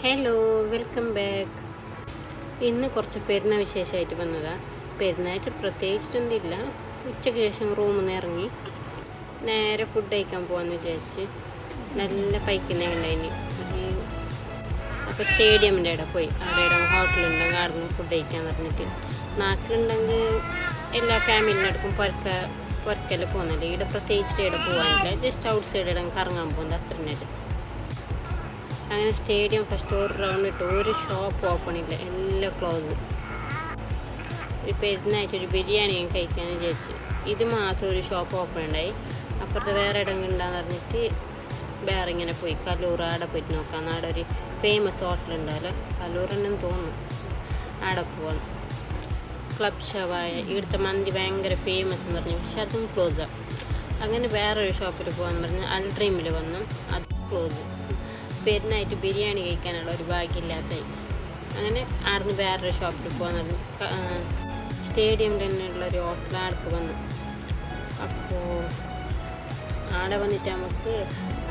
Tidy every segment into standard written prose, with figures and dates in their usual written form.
Hello, welcome back. ഇന്ന് കുറച്ച് പെരുന്നാൾ വിശേഷമായിട്ട് വന്നതാണ്. പെരുന്നായിട്ട് പ്രത്യേകിച്ചിട്ടൊന്നുമില്ല. ഉച്ചയ്ക്ക് ശേഷം റൂമിൽ നിന്ന് ഇറങ്ങി നേരെ ഫുഡ് കഴിക്കാൻ പോകാമെന്ന് വിചാരിച്ച് നല്ല പൈക്കുന്ന ഉണ്ടായിന്. അപ്പോൾ സ്റ്റേഡിയമിൻ്റെ അവിടെ പോയി. അവിടെ ഹോട്ടലുണ്ടെങ്കിൽ അവിടെ നിന്ന് ഫുഡ് കഴിക്കാൻ പറഞ്ഞിട്ട്, നാട്ടിലുണ്ടെങ്കിൽ എല്ലാ ഫാമിലിനടുക്കും പൊരക്കല് പോകുന്നില്ല. ഇവിടെ പ്രത്യേകിച്ചിട്ട് ഇവിടെ പോകാനില്ല. ജസ്റ്റ് ഔട്ട് സൈഡ് ഇടം കറങ്ങാൻ പോകുന്നത് അത്ര നേരം. അങ്ങനെ സ്റ്റേഡിയം ഫസ്റ്റ് ഒരു റൗണ്ട് ഇട്ട് ഒരു ഷോപ്പ് ഓപ്പൺ ഇല്ല, എല്ലാം ക്ലോസ്. ഒരു പെരുന്നായിട്ടൊരു ബിരിയാണി കഴിക്കാമെന്ന് വിചാരിച്ച് ഇത് മാത്രം ഒരു ഷോപ്പ് ഓപ്പൺ ഉണ്ടായി. അപ്പുറത്ത് വേറെ ഇടങ്ങൾ ഉണ്ടാന്ന് പറഞ്ഞിട്ട് വേറെ ഇങ്ങനെ പോയി കല്ലൂർ ആടെ പോയിട്ട് നോക്കാം. ആടെ ഒരു ഫേമസ് ഹോട്ടൽ ഉണ്ടാവല്ലോ, കല്ലൂർ തന്നെ തോന്നുന്നു. ആടെ പോവാണ്. ക്ലബ് ഷവായ, ഇവിടുത്തെ മന്തി ഭയങ്കര ഫേമസ് എന്ന് പറഞ്ഞു, പക്ഷെ അതും ക്ലോസാണ്. അങ്ങനെ വേറൊരു ഷോപ്പിൽ പോകാമെന്ന് പറഞ്ഞ് അൾഡ്രീമിൽ വന്നു, അത് ക്ലോസ്. പെരുന്നായിട്ട് ബിരിയാണി കഴിക്കാനുള്ള ഒരു ഭാഗ്യമില്ലാത്തായി. അങ്ങനെ ആടുന്ന് വേറൊരു ഷോപ്പിൽ പോകാന്ന് പറഞ്ഞ് സ്റ്റേഡിയം തന്നെയുള്ളൊരു ഹോട്ടൽ ആടക്ക് വന്നു. അപ്പോൾ ആടെ വന്നിട്ട് നമുക്ക്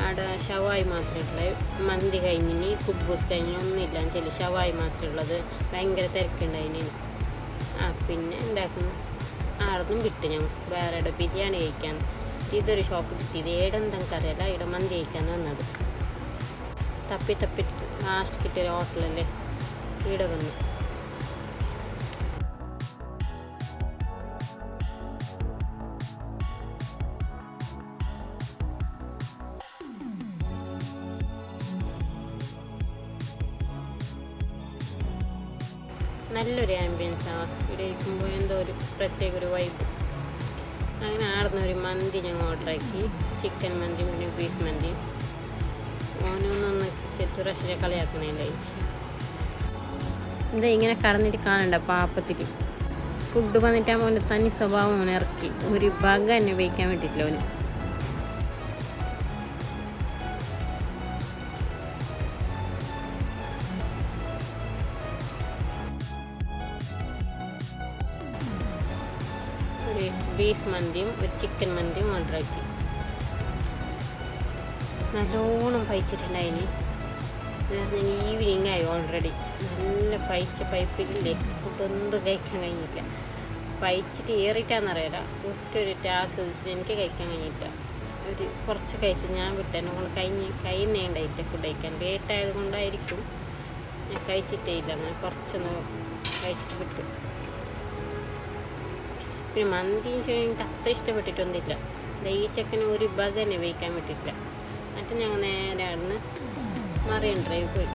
ആടെ ഷവായി മാത്രമേ ഉള്ളത്. മന്തി കഴിഞ്ഞിന് കുബൂസ് കഴിഞ്ഞ് ഒന്നുമില്ല വെച്ചാൽ ഷവായി മാത്രമേ ഉള്ളത്. ഭയങ്കര തിരക്കുണ്ടായിന്. പിന്നെ എന്താക്കുന്നു, ആടൊന്നും വിട്ട് ഞങ്ങൾ വേറെ ഇവിടെ ബിരിയാണി കഴിക്കാൻ. ഇതൊരു ഷോപ്പ് കിട്ടിയത് ഏടെന്തെങ്കിലും അറിയില്ല, ഇവിടെ മന്തി കഴിക്കാൻ വന്നത്. തപ്പി ലാസ്റ്റ് കിട്ടിയൊരു ഹോട്ടലല്ലേ, ഇവിടെ വന്നു. നല്ലൊരു ആംബിയൻസാണ് ഇവിടെ ഇരിക്കുമ്പോൾ, എന്തോ ഒരു പ്രത്യേക ഒരു വൈബ്. അങ്ങനെ ആടുന്ന ഒരു മന്തി ഞങ്ങൾ ഓർഡറാക്കി. ചിക്കൻ മന്തിയും പിന്നെ ബീഫ് മന്തിയും. ഓനൊന്നൊന്ന് ചെത്തുറശ്ശിനെ കളിയാക്കണേണ്ടായി. എന്താ ഇങ്ങനെ കടന്നിട്ട് കാണണ്ട പാപ്പത്തിൽ. ഫുഡ് വന്നിട്ടാകുമ്പോൾ അവൻ്റെ തനി സ്വഭാവം അവനെ ഇറക്കി. ഒരു ബഗ തന്നെ ഉപയോഗിക്കാൻ വേണ്ടിയിട്ടില്ല അവന്. ഒരു ബീഫ് മന്തിയും ഒരു ചിക്കൻ മന്തിയും ഓർഡറാക്കി. നല്ലോണം പൈച്ചിട്ടുണ്ടായിന്. ഈവനിങ് ആയി ഓൾറെഡി. നല്ല പൈപ്പില്ലേ, ഫുഡൊന്നും കഴിക്കാൻ കഴിഞ്ഞില്ല. പൈച്ചിട്ട് ഏറിയിട്ടാണെന്നറിയില്ല, ഒറ്റൊരു ആസ്വദിച്ചിട്ട് എനിക്ക് കഴിക്കാൻ കഴിഞ്ഞില്ല. ഒരു കുറച്ച് കഴിച്ച് ഞാൻ വിട്ടു. എന്നെ കൊണ്ട് കഴിയുന്നേ ഉണ്ടായില്ല ഫുഡ് കഴിക്കാൻ. ലേറ്റായത് കൊണ്ടായിരിക്കും ഞാൻ കഴിച്ചിട്ടേ ഇല്ല. അങ്ങനെ കുറച്ചൊന്ന് കഴിച്ചിട്ട് വിട്ടു. പിന്നെ മന്തി എനിക്ക് അത്ര ഇഷ്ടപ്പെട്ടിട്ടൊന്നുമില്ല. ഈ ചെക്കന് ഒരു ബഗ തന്നെ ഉപയോഗിക്കാൻ പറ്റിയില്ല. എന്നിട്ട് ഞങ്ങൾ നേരെ അവിടുന്ന് മറൈൻ ഡ്രൈവ് പോയി.